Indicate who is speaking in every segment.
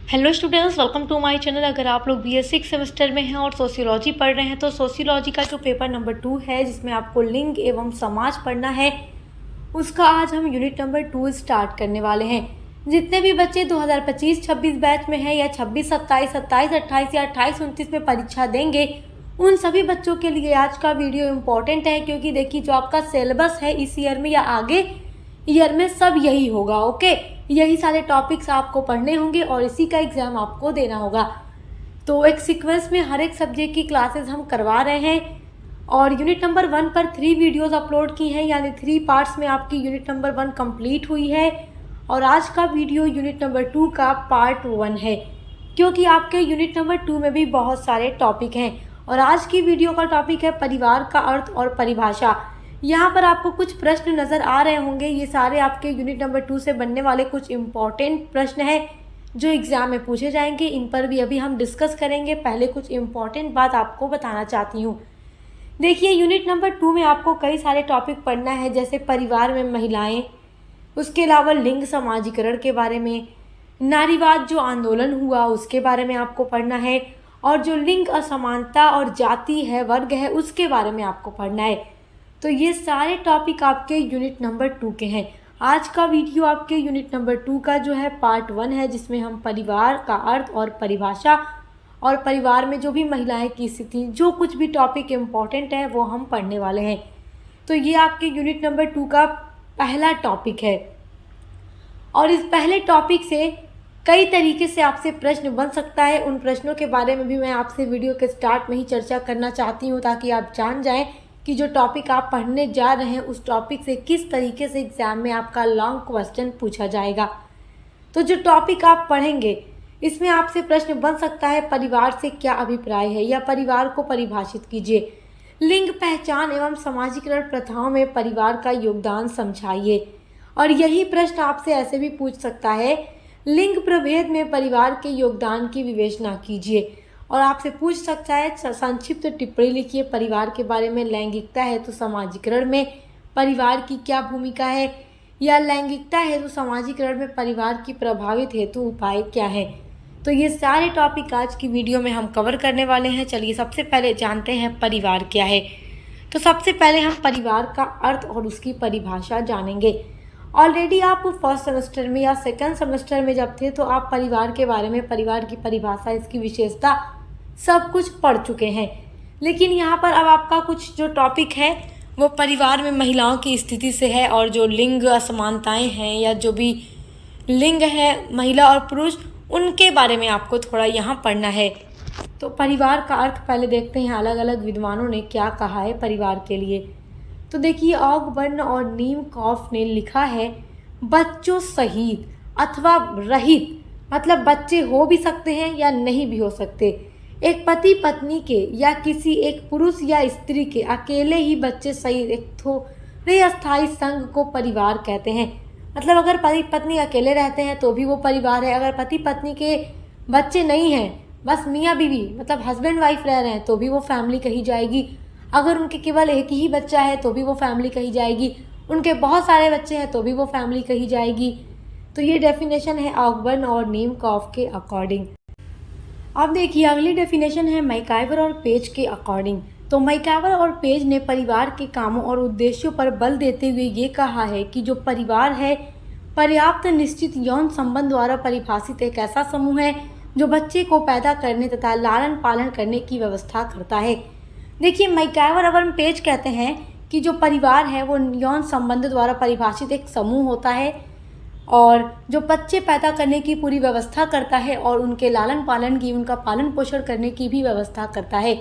Speaker 1: Hello students, welcome to my channel. अगर आप लोग BS 6 सेमेस्टर में हैं और सोशियोलॉजी पढ़ रहे हैं तो सोशियोलॉजी का जो पेपर नंबर 2 है जिसमें आपको लिंग एवं समाज पढ़ना है, उसका आज हम यूनिट नंबर 2 स्टार्ट करने वाले हैं। जितने भी बच्चे 2025-26 बैच में हैं या 26-27, 27-28 या 28-29 में परीक्षा देंगे, उन सभी बच्चों के लिए आज का वीडियो इम्पोर्टेंट है, क्योंकि देखिए जो आपका सिलेबस है इस ईयर में या आगे ईयर में सब यही होगा। ओके, यही सारे टॉपिक्स आपको पढ़ने होंगे और इसी का एग्ज़ाम आपको देना होगा। तो एक सीक्वेंस में हर एक सब्जेक्ट की क्लासेस हम करवा रहे हैं और यूनिट नंबर 1 पर 3 वीडियोस अपलोड की हैं, यानी 3 पार्ट्स में आपकी यूनिट नंबर 1 कंप्लीट हुई है और आज का वीडियो यूनिट नंबर 2 का पार्ट 1 है, क्योंकि आपके यूनिट नंबर 2 में भी बहुत सारे टॉपिक हैं। और आज की वीडियो का टॉपिक है परिवार का अर्थ और परिभाषा। यहाँ पर आपको कुछ प्रश्न नज़र आ रहे होंगे, ये सारे आपके यूनिट नंबर 2 से बनने वाले कुछ इम्पॉर्टेंट प्रश्न हैं जो एग्ज़ाम में पूछे जाएंगे। इन पर भी अभी हम डिस्कस करेंगे। पहले कुछ इम्पॉर्टेंट बात आपको बताना चाहती हूँ। देखिए, यूनिट नंबर 2 में आपको कई सारे टॉपिक पढ़ना है, जैसे परिवार में महिलाएं, उसके अलावा लिंग समाजीकरण के बारे में, नारीवाद जो आंदोलन हुआ उसके बारे में आपको पढ़ना है, और जो लिंग असमानता और जाति है, वर्ग है, उसके बारे में आपको पढ़ना है। तो ये सारे टॉपिक आपके यूनिट नंबर 2 के हैं। आज का वीडियो आपके यूनिट नंबर 2 का जो है पार्ट 1 है, जिसमें हम परिवार का अर्थ और परिभाषा और परिवार में जो भी महिलाएं की स्थिति, जो कुछ भी टॉपिक इम्पॉर्टेंट है वो हम पढ़ने वाले हैं। तो ये आपके यूनिट नंबर 2 का पहला टॉपिक है और इस पहले टॉपिक से कई तरीके से आपसे प्रश्न बन सकता है। उन प्रश्नों के बारे में भी मैं आपसे वीडियो के स्टार्ट में ही चर्चा करना चाहती हूँ, ताकि आप जान जाएं कि जो टॉपिक आप पढ़ने जा रहे हैं उस टॉपिक से किस तरीके से एग्ज़ाम में आपका लॉन्ग क्वेश्चन पूछा जाएगा। तो जो टॉपिक आप पढ़ेंगे इसमें आपसे प्रश्न बन सकता है, परिवार से क्या अभिप्राय है, या परिवार को परिभाषित कीजिए, लिंग पहचान एवं समाजीकरण प्रथाओं में परिवार का योगदान समझाइए। और यही प्रश्न आपसे ऐसे भी पूछ सकता है, लिंग प्रभेद में परिवार के योगदान की विवेचना कीजिए। और आपसे पूछ सकता है, संक्षिप्त टिप्पणी लिखिए परिवार के बारे में, लैंगिकता है तो समाजीकरण में परिवार की क्या भूमिका है, या लैंगिकता है तो समाजीकरण में परिवार की प्रभावित हेतु उपाय क्या है। तो ये सारे टॉपिक आज की वीडियो में हम कवर करने वाले हैं। चलिए सबसे पहले जानते हैं परिवार क्या है। तो सबसे पहले हम परिवार का अर्थ और उसकी परिभाषा जानेंगे। ऑलरेडी आप फर्स्ट सेमेस्टर में या सेकंड सेमेस्टर में जब थे तो आप परिवार के बारे में, परिवार की परिभाषा, इसकी विशेषता सब कुछ पढ़ चुके हैं। लेकिन यहाँ पर अब आपका कुछ जो टॉपिक है वो परिवार में महिलाओं की स्थिति से है, और जो लिंग असमानताएं हैं या जो भी लिंग है महिला और पुरुष, उनके बारे में आपको थोड़ा यहाँ पढ़ना है। तो परिवार का अर्थ पहले देखते हैं अलग अलग विद्वानों ने क्या कहा है परिवार के लिए। तो देखिए, ऑगबर्न और नीम कॉफ ने लिखा है, बच्चों सहित अथवा रहित, मतलब बच्चे हो भी सकते हैं या नहीं भी हो सकते, एक पति पत्नी के या किसी एक पुरुष या स्त्री के अकेले ही बच्चे सहित एक थोड़े अस्थायी संघ को परिवार कहते हैं। मतलब अगर पति पत्नी अकेले रहते हैं तो भी वो परिवार है, अगर पति पत्नी के बच्चे नहीं हैं, बस मियाँ बीवी मतलब हस्बैंड वाइफ रह रहे हैं, तो भी वो फैमिली कही जाएगी। अगर उनके केवल एक ही बच्चा है तो भी वो फैमिली कही जाएगी, उनके बहुत सारे बच्चे हैं तो भी वो फैमिली कही जाएगी। तो ये डेफिनेशन है ऑगबर्न और नीम कॉफ के अकॉर्डिंग। अब देखिए अगली डेफिनेशन है मैकाइवर और पेज के अकॉर्डिंग। तो मैकाइवर और पेज ने परिवार के कामों और उद्देश्यों पर बल देते हुए ये कहा है कि जो परिवार है पर्याप्त निश्चित यौन संबंध द्वारा परिभाषित एक ऐसा समूह है जो बच्चे को पैदा करने तथा लालन पालन करने की व्यवस्था करता है। देखिए, मैकाइवर और पेज कहते हैं कि जो परिवार है वो यौन संबंध द्वारा परिभाषित एक समूह होता है और जो बच्चे पैदा करने की पूरी व्यवस्था करता है और उनके लालन पालन की, उनका पालन पोषण करने की भी व्यवस्था करता है।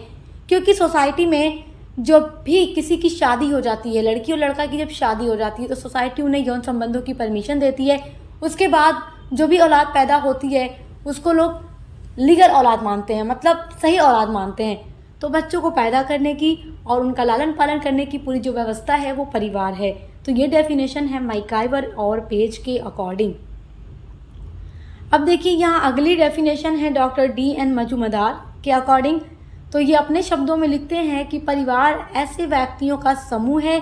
Speaker 1: क्योंकि सोसाइटी में जब भी किसी की शादी हो जाती है, लड़की और लड़का की जब शादी हो जाती है, तो सोसाइटी उन्हें यौन संबंधों की परमिशन देती है। उसके बाद जो भी औलाद पैदा होती है उसको लोग लीगल औलाद मानते हैं, मतलब सही औलाद मानते हैं। तो बच्चों को पैदा करने की और उनका लालन पालन करने की पूरी जो व्यवस्था है वो परिवार है। तो ये डेफिनेशन है मैकाइवर और पेज के अकॉर्डिंग। अब देखिए यहाँ अगली डेफिनेशन है डॉक्टर D.N. मजूमदार के अकॉर्डिंग। तो ये अपने शब्दों में लिखते हैं कि परिवार ऐसे व्यक्तियों का समूह है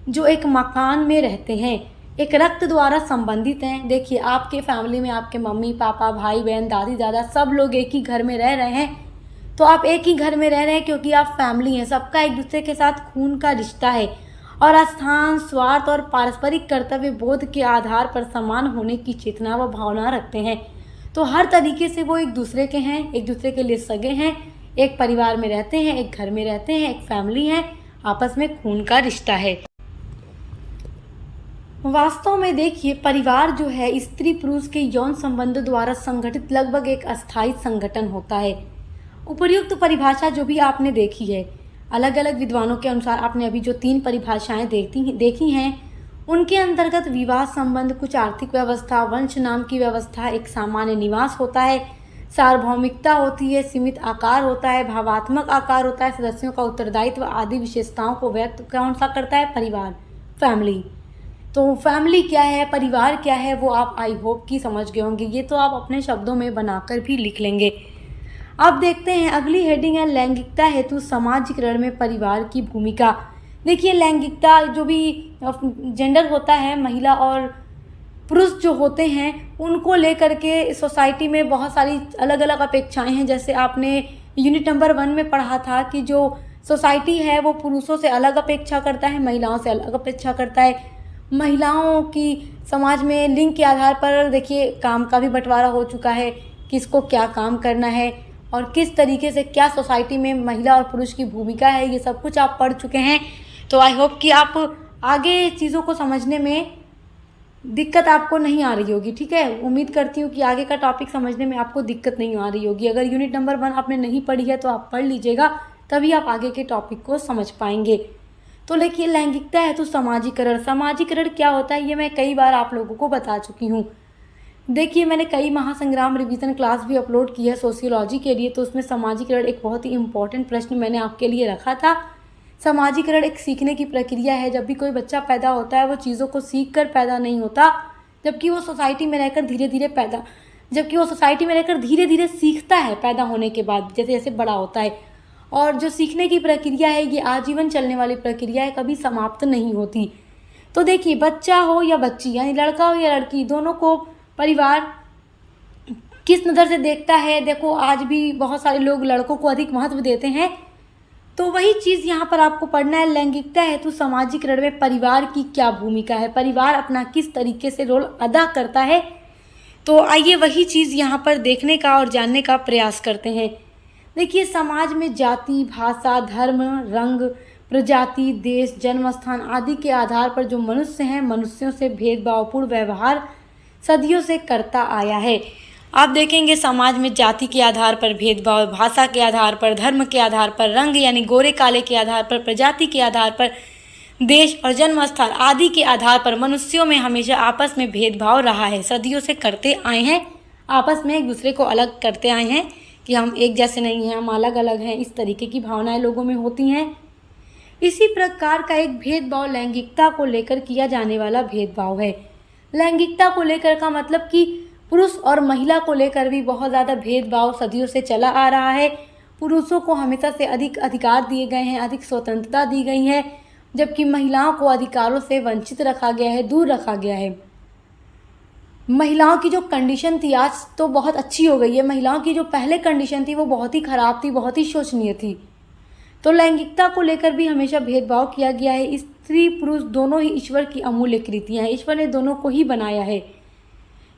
Speaker 1: जो एक मकान में रहते हैं, एक रक्त द्वारा संबंधित हैं। देखिए, आपके फैमिली में आपके मम्मी पापा, भाई बहन, दादी दादा सब लोग एक ही घर में रह रहे हैं। तो आप एक ही घर में रह रहे हैं क्योंकि आप फैमिली हैं। सबका एक दूसरे के साथ खून का रिश्ता है और आस्थान, स्वार्थ और पारस्परिक कर्तव्य बोध के आधार पर समान होने की चेतना व भावना रखते हैं। तो हर तरीके से वो एक दूसरे के हैं, एक दूसरे के लिए सगे हैं, एक परिवार में रहते हैं, एक घर में रहते हैं, एक फैमिली है, आपस में खून का रिश्ता है। वास्तव में देखिए, परिवार जो है स्त्री पुरुष के यौन संबंधों द्वारा संगठित लगभग एक अस्थायी संगठन होता है। उपर्युक्त परिभाषा जो भी आपने देखी है, अलग अलग विद्वानों के अनुसार आपने अभी जो 3 परिभाषाएं देखी हैं, उनके अंतर्गत विवाह संबंध, कुछ आर्थिक व्यवस्था, वंश नाम की व्यवस्था, एक सामान्य निवास होता है, सार्वभौमिकता होती है, सीमित आकार होता है, भावात्मक आकार होता है, सदस्यों का उत्तरदायित्व आदि विशेषताओं को व्यक्त कौन सा करता है? परिवार, फैमिली। तो फैमिली क्या है, परिवार क्या है, वो आप आई होप कि समझ गए होंगे। ये तो आप अपने शब्दों में बनाकर भी लिख लेंगे। अब देखते हैं अगली हेडिंग है लैंगिकता हेतु समाजीकरण में परिवार की भूमिका। देखिए, लैंगिकता जो भी जेंडर होता है, महिला और पुरुष जो होते हैं, उनको लेकर के सोसाइटी में बहुत सारी अलग अलग अपेक्षाएं हैं। जैसे आपने यूनिट नंबर 1 में पढ़ा था कि जो सोसाइटी है वो पुरुषों से अलग अपेक्षा करता है, महिलाओं से अलग अपेक्षा करता है। महिलाओं की समाज में लिंग के आधार पर देखिए काम का भी बंटवारा हो चुका है, किसको क्या काम करना है और किस तरीके से क्या सोसाइटी में महिला और पुरुष की भूमिका है, ये सब कुछ आप पढ़ चुके हैं। तो आई होप कि आप आगे चीज़ों को समझने में दिक्कत आपको नहीं आ रही होगी। ठीक है, उम्मीद करती हूँ कि आगे का टॉपिक समझने में आपको दिक्कत नहीं आ रही होगी। अगर यूनिट नंबर 1 आपने नहीं पढ़ी है तो आप पढ़ लीजिएगा, तभी आप आगे के टॉपिक को समझ पाएंगे। तो देखिए, लैंगिकता है तो समाजीकरण। समाजीकरण क्या होता है ये मैं कई बार आप लोगों को बता चुकी हूँ। देखिए, मैंने कई महासंग्राम रिवीजन क्लास भी अपलोड की है सोशियोलॉजी के लिए, तो उसमें समाजीकरण एक बहुत ही इम्पोर्टेंट प्रश्न मैंने आपके लिए रखा था। समाजीकरण एक सीखने की प्रक्रिया है। जब भी कोई बच्चा पैदा होता है वो चीज़ों को सीख कर पैदा नहीं होता, जबकि वो सोसाइटी में रहकर धीरे धीरे सीखता है पैदा होने के बाद, जैसे जैसे बड़ा होता है। और जो सीखने की प्रक्रिया है ये आजीवन चलने वाली प्रक्रिया है, कभी समाप्त नहीं होती। तो देखिए, बच्चा हो या बच्ची, यानी लड़का हो या लड़की, दोनों को परिवार किस नज़र से देखता है। देखो, आज भी बहुत सारे लोग लड़कों को अधिक महत्व देते हैं। तो वही चीज़ यहाँ पर आपको पढ़ना है, लैंगिकता हेतु समाजीकरण में परिवार की क्या भूमिका है, परिवार अपना किस तरीके से रोल अदा करता है। तो आइए वही चीज़ यहाँ पर देखने का और जानने का प्रयास करते हैं। देखिए, समाज में जाति, भाषा, धर्म, रंग, प्रजाति, देश, जन्म स्थान आदि के आधार पर जो मनुष्य हैं, मनुष्यों से भेदभावपूर्ण व्यवहार सदियों से करता आया है। आप देखेंगे समाज में जाति के आधार पर भेदभाव, भाषा के आधार पर, धर्म के आधार पर, रंग यानी गोरे काले के आधार पर, प्रजाति के आधार पर, देश और जन्म स्थान आदि के आधार पर मनुष्यों में हमेशा आपस में भेदभाव रहा है, सदियों से करते आए हैं। आपस में एक दूसरे को अलग करते आए हैं कि हम एक जैसे नहीं हैं, हम अलग अलग हैं, इस तरीके की भावनाएं लोगों में होती हैं। इसी प्रकार का एक भेदभाव लैंगिकता को लेकर किया जाने वाला भेदभाव है। लैंगिकता को लेकर का मतलब कि पुरुष और महिला को लेकर भी बहुत ज़्यादा भेदभाव सदियों से चला आ रहा है। पुरुषों को हमेशा से अधिक अधिकार दिए गए हैं, अधिक स्वतंत्रता दी गई है, जबकि महिलाओं को अधिकारों से वंचित रखा गया है, दूर रखा गया है। महिलाओं की जो कंडीशन थी आज तो बहुत अच्छी हो गई है। महिलाओं की जो पहले कंडीशन थी वो बहुत ही ख़राब थी, बहुत ही शोचनीय थी। तो लैंगिकता को लेकर भी हमेशा भेदभाव किया गया है। स्त्री पुरुष दोनों ही ईश्वर की अमूल्य कृतियाँ हैं, ईश्वर ने दोनों को ही बनाया है।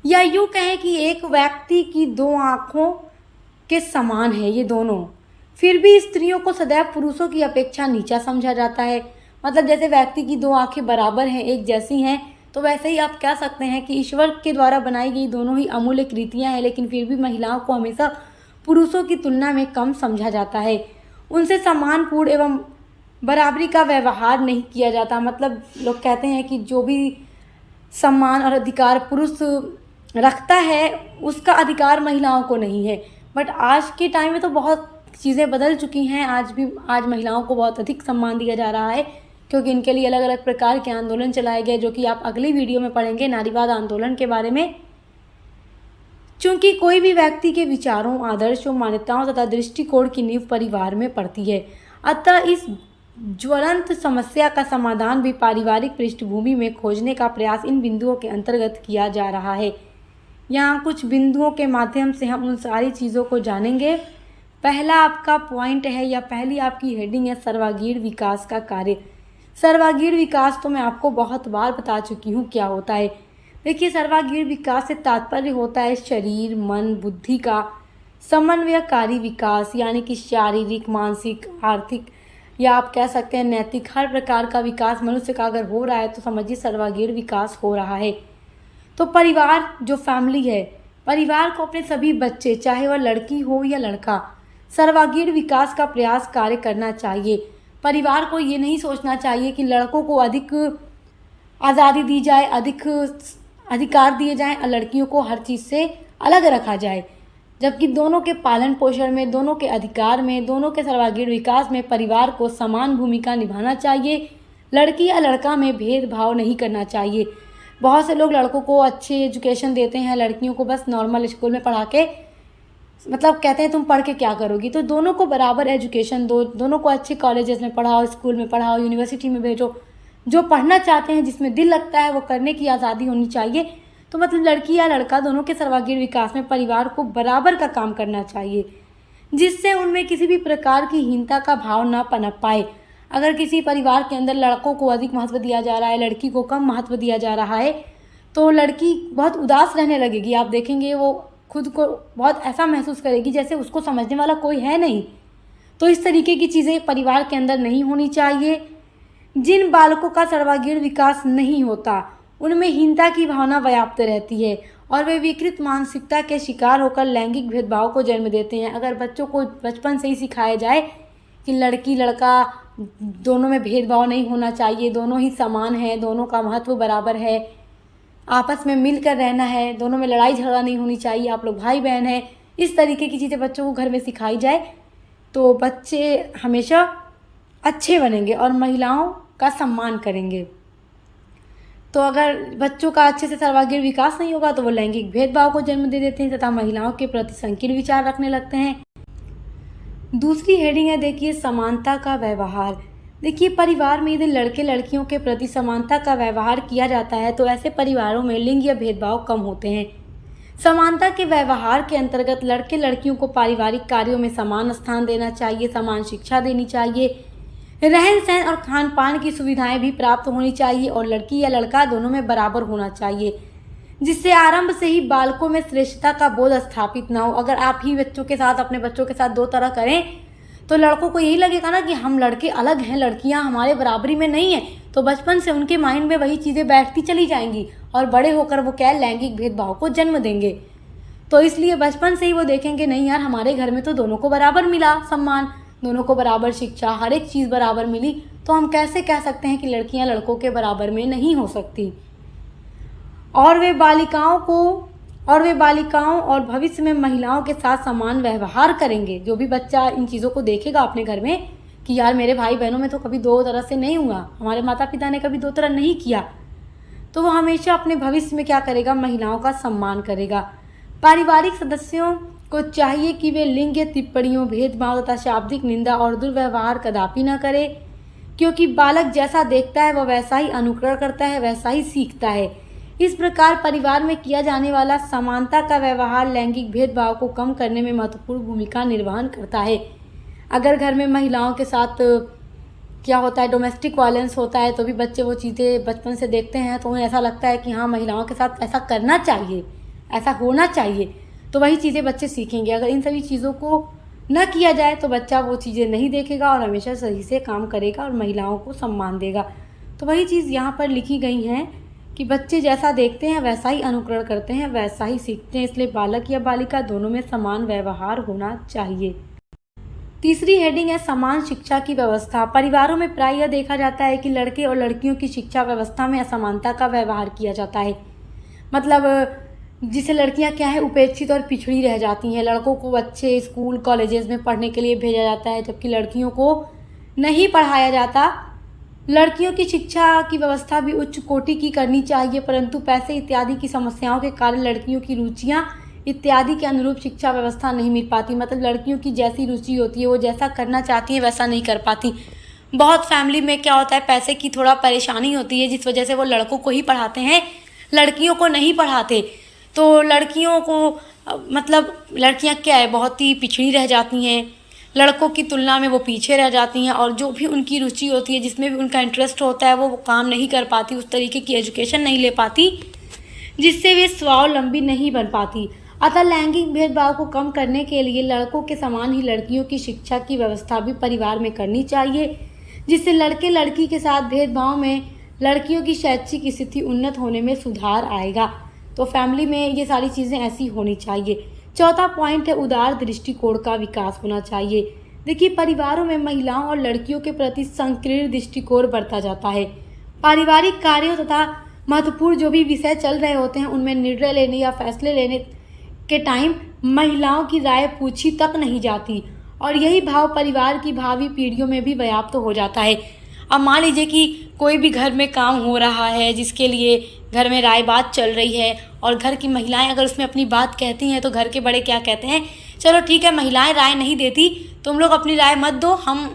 Speaker 1: या यूँ कहें कि एक व्यक्ति की 2 आँखों के समान है ये दोनों, फिर भी स्त्रियों को सदैव पुरुषों की अपेक्षा नीचा समझा जाता है। मतलब जैसे व्यक्ति की 2 आँखें बराबर हैं, एक जैसी हैं, तो वैसे ही आप कह सकते हैं कि ईश्वर के द्वारा बनाई गई दोनों ही अमूल्य कृतियाँ हैं, लेकिन फिर भी महिलाओं को हमेशा पुरुषों की तुलना में कम समझा जाता है। उनसे सम्मानपूर्ण एवं बराबरी का व्यवहार नहीं किया जाता। मतलब लोग कहते हैं कि जो भी सम्मान और अधिकार पुरुष रखता है उसका अधिकार महिलाओं को नहीं है। बट आज के टाइम में तो बहुत चीज़ें बदल चुकी हैं। आज महिलाओं को बहुत अधिक सम्मान दिया जा रहा है, क्योंकि इनके लिए अलग अलग प्रकार के आंदोलन चलाए गए, जो कि आप अगली वीडियो में पढ़ेंगे नारीवाद आंदोलन के बारे में। चूँकि कोई भी व्यक्ति के विचारों, आदर्शों, मान्यताओं तथा दृष्टिकोण की नींव परिवार में पड़ती है, अतः इस ज्वलंत समस्या का समाधान भी पारिवारिक पृष्ठभूमि में खोजने का प्रयास इन बिंदुओं के अंतर्गत किया जा रहा है। यहाँ कुछ बिंदुओं के माध्यम से हम उन सारी चीज़ों को जानेंगे। पहला आपका पॉइंट है या पहली आपकी हेडिंग है सर्वांगीण विकास का कार्य। सर्वांगीण विकास तो मैं आपको बहुत बार बता चुकी हूँ क्या होता है। देखिए, सर्वांगीण विकास से तात्पर्य होता है शरीर, मन, बुद्धि का समन्वयकारी विकास, यानी कि शारीरिक, मानसिक, आर्थिक या आप कह सकते हैं नैतिक, हर प्रकार का विकास मनुष्य का अगर हो रहा है तो समझिए सर्वांगीण विकास हो रहा है। तो परिवार जो फैमिली है, परिवार को अपने सभी बच्चे, चाहे वह लड़की हो या लड़का, सर्वांगीण विकास का प्रयास कार्य करना चाहिए। परिवार को ये नहीं सोचना चाहिए कि लड़कों को अधिक आज़ादी दी जाए, अधिक अधिकार दिए जाएं और लड़कियों को हर चीज़ से अलग रखा जाए, जबकि दोनों के पालन पोषण में, दोनों के अधिकार में, दोनों के सर्वांगीण विकास में परिवार को समान भूमिका निभाना चाहिए। लड़की या लड़का में भेदभाव नहीं करना चाहिए। बहुत से लोग लड़कों को अच्छे एजुकेशन देते हैं, लड़कियों को बस नॉर्मल स्कूल में पढ़ा के मतलब कहते हैं तुम पढ़ के क्या करोगी। तो दोनों को बराबर एजुकेशन दो, दोनों को अच्छे कॉलेजेस में पढ़ाओ, स्कूल में पढ़ाओ, यूनिवर्सिटी में भेजो। जो पढ़ना चाहते हैं, जिसमें दिल लगता है, वो करने की आज़ादी होनी चाहिए। तो मतलब लड़की या लड़का दोनों के सर्वांगीण विकास में परिवार को बराबर का काम करना चाहिए, जिससे उनमें किसी भी प्रकार की हीनता का भाव ना पनप पाए। अगर किसी परिवार के अंदर लड़कों को अधिक महत्व दिया जा रहा है, लड़की को कम महत्व दिया जा रहा है, तो लड़की बहुत उदास रहने लगेगी। आप देखेंगे वो खुद को बहुत ऐसा महसूस करेगी जैसे उसको समझने वाला कोई है नहीं। तो इस तरीके की चीज़ें परिवार के अंदर नहीं होनी चाहिए। जिन बालकों का सर्वांगीण विकास नहीं होता, उनमें हीनता की भावना व्याप्त रहती है और वे विकृत मानसिकता के शिकार होकर लैंगिक भेदभाव को जन्म देते हैं। अगर बच्चों को बचपन से ही सिखाया जाए कि लड़की लड़का दोनों में भेदभाव नहीं होना चाहिए, दोनों ही समान हैं, दोनों का महत्व बराबर है, आपस में मिलकर रहना है, दोनों में लड़ाई झगड़ा नहीं होनी चाहिए, आप लोग भाई बहन हैं, इस तरीके की चीज़ें बच्चों को घर में सिखाई जाए तो बच्चे हमेशा अच्छे बनेंगे और महिलाओं का सम्मान करेंगे। तो अगर बच्चों का अच्छे से सर्वांगीण विकास नहीं होगा तो वो लैंगिक भेदभाव को जन्म दे देते हैं तथा महिलाओं के प्रति संकीर्ण विचार रखने लगते हैं। दूसरी हेडिंग है, देखिए, समानता का व्यवहार। देखिए, परिवार में यदि लड़के लड़कियों के प्रति समानता का व्यवहार किया जाता है तो ऐसे परिवारों में लिंग या भेदभाव कम होते हैं। समानता के व्यवहार के अंतर्गत लड़के लड़कियों को पारिवारिक कार्यों में समान स्थान देना चाहिए, समान शिक्षा देनी चाहिए, रहन सहन और खान पान की सुविधाएं भी प्राप्त होनी चाहिए और लड़की या लड़का दोनों में बराबर होना चाहिए, जिससे आरंभ से ही बालकों में श्रेष्ठता का बोध स्थापित ना हो। अगर आप ही बच्चों के साथ, अपने बच्चों के साथ दो तरह करें तो लड़कों को यही लगेगा ना कि हम लड़के अलग हैं, लड़कियां हमारे बराबरी में नहीं हैं। तो बचपन से उनके माइंड में वही चीज़ें बैठती चली जाएंगी और बड़े होकर वो क्या लैंगिक भेदभाव को जन्म देंगे। तो इसलिए बचपन से ही वो देखेंगे नहीं यार, हमारे घर में तो दोनों को बराबर मिला सम्मान, दोनों को बराबर शिक्षा, हर एक चीज़ बराबर मिली, तो हम कैसे कह सकते हैं कि लड़कियां लड़कों के बराबर में नहीं हो सकती। और वे बालिकाओं और भविष्य में महिलाओं के साथ समान व्यवहार करेंगे। जो भी बच्चा इन चीज़ों को देखेगा अपने घर में कि यार मेरे भाई बहनों में तो कभी दो तरह से नहीं हुआ, हमारे माता पिता ने कभी दो तरह नहीं किया, तो वो हमेशा अपने भविष्य में क्या करेगा, महिलाओं का सम्मान करेगा। पारिवारिक सदस्यों को चाहिए कि वे लिंग टिप्पणियों, भेदभाव तथा शाब्दिक निंदा और दुर्व्यवहार कदापि न करे, क्योंकि बालक जैसा देखता है वह वैसा ही अनुकरण करता है, वैसा ही सीखता है। इस प्रकार परिवार में किया जाने वाला समानता का व्यवहार लैंगिक भेदभाव को कम करने में महत्वपूर्ण भूमिका निर्वहन करता है। अगर घर में महिलाओं के साथ क्या होता है, डोमेस्टिक वायलेंस होता है, तो भी बच्चे वो चीज़ें बचपन से देखते हैं तो उन्हें ऐसा लगता है कि हाँ महिलाओं के साथ ऐसा करना चाहिए, ऐसा होना चाहिए, तो वही चीज़ें बच्चे सीखेंगे। अगर इन सभी चीज़ों को न किया जाए तो बच्चा वो चीज़ें नहीं देखेगा और हमेशा सही से काम करेगा और महिलाओं को सम्मान देगा। तो वही चीज़ यहाँ पर लिखी गई हैं कि बच्चे जैसा देखते हैं वैसा ही अनुकरण करते हैं, वैसा ही सीखते हैं, इसलिए बालक या बालिका दोनों में समान व्यवहार होना चाहिए। तीसरी हेडिंग है, समान शिक्षा की व्यवस्था। परिवारों में प्रायः यह देखा जाता है कि लड़के और लड़कियों की शिक्षा व्यवस्था में असमानता का व्यवहार किया जाता है। मतलब जिसे लड़कियां क्या है, उपेक्षित और पिछड़ी रह जाती हैं। लड़कों को अच्छे स्कूल कॉलेजेस में पढ़ने के लिए भेजा जाता है जबकि लड़कियों को नहीं पढ़ाया जाता। लड़कियों की शिक्षा की व्यवस्था भी उच्च कोटि की करनी चाहिए, परंतु पैसे इत्यादि की समस्याओं के कारण लड़कियों की रुचियां इत्यादि के अनुरूप शिक्षा व्यवस्था नहीं मिल पाती। मतलब लड़कियों की जैसी रुचि होती है, वो जैसा करना चाहती है वैसा नहीं कर पाती। बहुत फैमिली में क्या होता है, पैसे की थोड़ा परेशानी होती है, जिस वजह से वो लड़कों को ही पढ़ाते हैं, लड़कियों को नहीं पढ़ाते। तो लड़कियों को मतलब लड़कियां क्या है, बहुत ही पिछड़ी रह जाती हैं, लड़कों की तुलना में वो पीछे रह जाती हैं, और जो भी उनकी रुचि होती है, जिसमें भी उनका इंटरेस्ट होता है, वो काम नहीं कर पाती, उस तरीके की एजुकेशन नहीं ले पाती, जिससे वे स्वावलंबी नहीं बन पाती। अतः लैंगिक भेदभाव को कम करने के लिए लड़कों के समान ही लड़कियों की शिक्षा की व्यवस्था भी परिवार में करनी चाहिए, जिससे लड़के लड़की के साथ भेदभाव में लड़कियों की शैक्षिक स्थिति उन्नत होने में सुधार आएगा। तो फैमिली में ये सारी चीज़ें ऐसी होनी चाहिए। चौथा पॉइंट है, उदार दृष्टिकोण का विकास होना चाहिए। देखिए, परिवारों में महिलाओं और लड़कियों के प्रति संकीर्ण दृष्टिकोण बढ़ता जाता है। पारिवारिक कार्यों तथा महत्वपूर्ण जो भी विषय चल रहे होते हैं, उनमें निर्णय लेने या फैसले लेने के टाइम महिलाओं की राय पूछी तक नहीं जाती, और यही भाव परिवार की भावी पीढ़ियों में भी व्याप्त हो जाता है। अब मान लीजिए कि कोई भी घर में काम हो रहा है, जिसके लिए घर में राय बात चल रही है, और घर की महिलाएं अगर उसमें अपनी बात कहती हैं, तो घर के बड़े क्या कहते हैं, चलो ठीक है, महिलाएं राय नहीं देती, तुम लोग अपनी राय मत दो, हम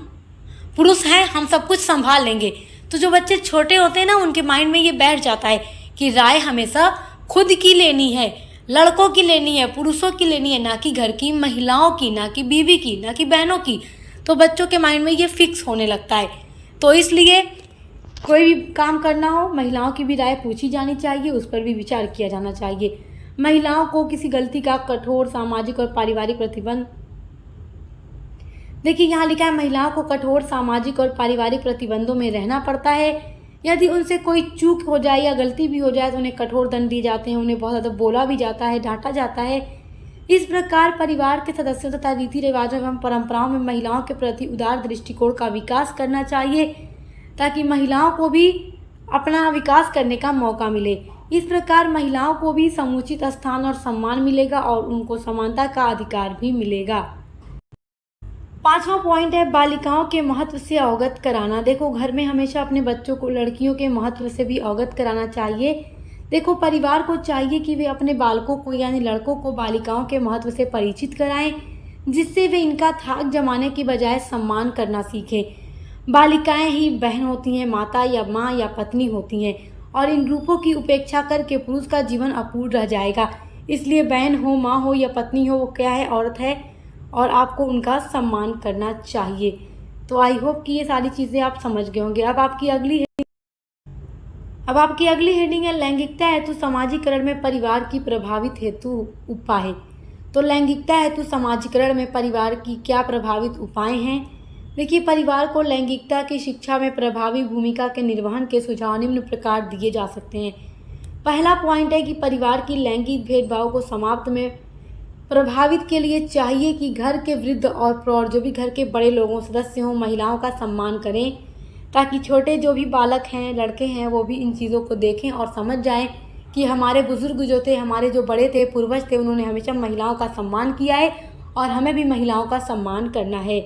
Speaker 1: पुरुष हैं, हम सब कुछ संभाल लेंगे। तो जो बच्चे छोटे होते हैं ना, उनके माइंड में ये बैठ जाता है कि राय हमेशा खुद की लेनी है, लड़कों की लेनी है, पुरुषों की लेनी है, ना कि घर की महिलाओं की, ना कि बीवी की, ना कि बहनों की। तो बच्चों के माइंड में ये फिक्स होने लगता है। तो इसलिए कोई भी काम करना हो, महिलाओं की भी राय पूछी जानी चाहिए, उस पर भी विचार किया जाना चाहिए। महिलाओं को किसी गलती का कठोर सामाजिक और पारिवारिक प्रतिबंध, देखिए यहाँ लिखा है, महिलाओं को कठोर सामाजिक और पारिवारिक प्रतिबंधों में रहना पड़ता है। यदि उनसे कोई चूक हो जाए या गलती भी हो जाए, तो उन्हें कठोर दंड दिए जाते हैं, उन्हें बहुत ज़्यादा बोला भी जाता है, डांटा जाता है। इस प्रकार परिवार के सदस्यों तथा रीति रिवाजों एवं परंपराओं में महिलाओं के प्रति उदार दृष्टिकोण का विकास करना चाहिए, ताकि महिलाओं को भी अपना विकास करने का मौका मिले। इस प्रकार महिलाओं को भी समुचित स्थान और सम्मान मिलेगा, और उनको समानता का अधिकार भी मिलेगा। पांचवा पॉइंट है, बालिकाओं के महत्व से अवगत कराना। देखो, घर में हमेशा अपने बच्चों को लड़कियों के महत्व से भी अवगत कराना चाहिए। देखो, परिवार को चाहिए कि वे अपने बालकों को यानी लड़कों को बालिकाओं के महत्व से परिचित कराएं, जिससे वे इनका थाक जमाने की बजाय सम्मान करना सीखें। बालिकाएं ही बहन होती हैं, माता या माँ या पत्नी होती हैं, और इन रूपों की उपेक्षा करके पुरुष का जीवन अपूर्ण रह जाएगा। इसलिए बहन हो, माँ हो या पत्नी हो, वो क्या है, औरत है, और आपको उनका सम्मान करना चाहिए। तो आई होप कि ये सारी चीज़ें आप समझ गए होंगे। अब आपकी अगली हेडिंग है, लैंगिकता हेतु समाजीकरण में परिवार की प्रभावित हेतु उपाय। तो लैंगिकता हेतु समाजीकरण में परिवार की क्या प्रभावित उपाय हैं। देखिए, परिवार को लैंगिकता की शिक्षा में प्रभावी भूमिका के निर्वहन के सुझाव निम्न प्रकार दिए जा सकते हैं। पहला पॉइंट है कि परिवार की लैंगिक भेदभाव को समाप्त में प्रभावित के लिए चाहिए कि घर के वृद्ध और प्रौढ़ जो भी घर के बड़े लोगों सदस्य हों, महिलाओं का सम्मान करें, ताकि छोटे जो भी बालक हैं, लड़के हैं, वो भी इन चीज़ों को देखें और समझ जाएं कि हमारे बुजुर्ग जो थे, हमारे जो बड़े थे, पूर्वज थे, उन्होंने हमेशा महिलाओं का सम्मान किया है, और हमें भी महिलाओं का सम्मान करना है।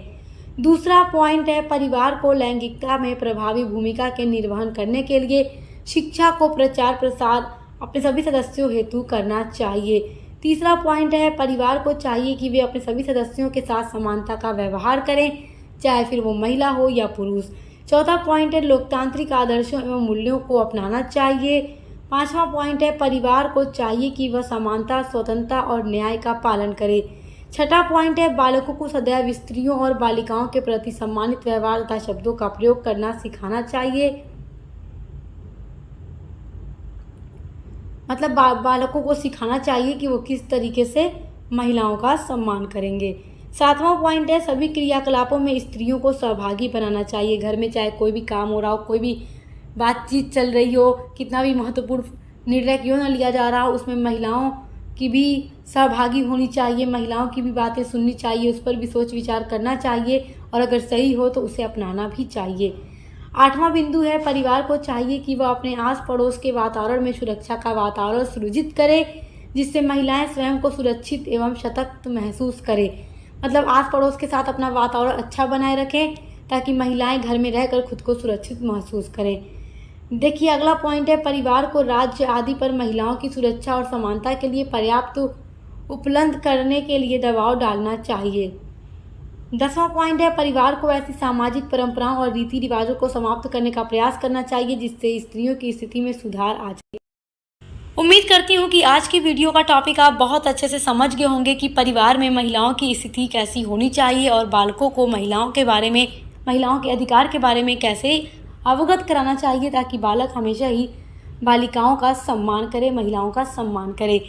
Speaker 1: दूसरा पॉइंट है, परिवार को लैंगिकता में प्रभावी भूमिका के निर्वहन करने के लिए शिक्षा को प्रचार प्रसार अपने सभी सदस्यों हेतु करना चाहिए। तीसरा पॉइंट है, परिवार को चाहिए कि वे अपने सभी सदस्यों के साथ समानता का व्यवहार करें, चाहे फिर वो महिला हो या पुरुष। चौथा पॉइंट है, लोकतांत्रिक आदर्शों एवं मूल्यों को अपनाना चाहिए। पांचवा पॉइंट है, परिवार को चाहिए कि वह समानता, स्वतंत्रता और न्याय का पालन करे। छठा पॉइंट है, बालकों को सदैव स्त्रियों और बालिकाओं के प्रति सम्मानित व्यवहार तथा शब्दों का प्रयोग करना सिखाना चाहिए। मतलब बालकों को सिखाना चाहिए कि वो किस तरीके से महिलाओं का सम्मान करेंगे। सातवां पॉइंट है, सभी क्रियाकलापों में स्त्रियों को सहभागी बनाना चाहिए। घर में चाहे कोई भी काम हो रहा हो, कोई भी बातचीत चल रही हो, कितना भी महत्वपूर्ण निर्णय क्यों ना लिया जा रहा हो, उसमें महिलाओं की भी सहभागी होनी चाहिए, महिलाओं की भी बातें सुननी चाहिए, उस पर भी सोच विचार करना चाहिए, और अगर सही हो तो उसे अपनाना भी चाहिए। आठवां बिंदु है, परिवार को चाहिए कि वह अपने आस पड़ोस के वातावरण में सुरक्षा का वातावरण सृजित करे, जिससे महिलाएं स्वयं को सुरक्षित एवं सशक्त महसूस करें। मतलब आस पड़ोस के साथ अपना वातावरण अच्छा बनाए रखें, ताकि महिलाएं घर में रहकर खुद को सुरक्षित महसूस करें। देखिए, अगला पॉइंट है, परिवार को राज्य आदि पर महिलाओं की सुरक्षा और समानता के लिए पर्याप्त उपलब्ध करने के लिए दबाव डालना चाहिए। 10वां पॉइंट है, परिवार को ऐसी सामाजिक परंपराओं और रीति रिवाजों को समाप्त करने का प्रयास करना चाहिए जिससे स्त्रियों की स्थिति में सुधार आ जाए। उम्मीद करती हूँ कि आज की वीडियो का टॉपिक आप बहुत अच्छे से समझ गए होंगे कि परिवार में महिलाओं की स्थिति कैसी होनी चाहिए और बालकों को महिलाओं के बारे में, महिलाओं के अधिकार के बारे में कैसे अवगत कराना चाहिए ताकि बालक हमेशा ही बालिकाओं का सम्मान करे, महिलाओं का सम्मान करे।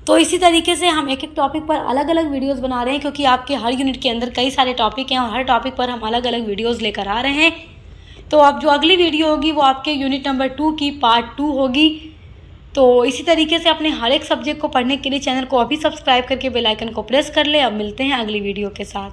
Speaker 1: तो इसी तरीके से हम एक एक टॉपिक पर अलग अलग वीडियोस बना रहे हैं क्योंकि आपके हर यूनिट के अंदर कई सारे टॉपिक हैं और हर टॉपिक पर हम अलग अलग वीडियोस लेकर आ रहे हैं। तो अब जो अगली वीडियो होगी वो आपके यूनिट नंबर 2 की पार्ट 2 होगी। तो इसी तरीके से अपने हर एक सब्जेक्ट को पढ़ने के लिए चैनल को अभी सब्सक्राइब करके बेल आइकन को प्रेस कर ले। अब मिलते हैं अगली वीडियो के साथ।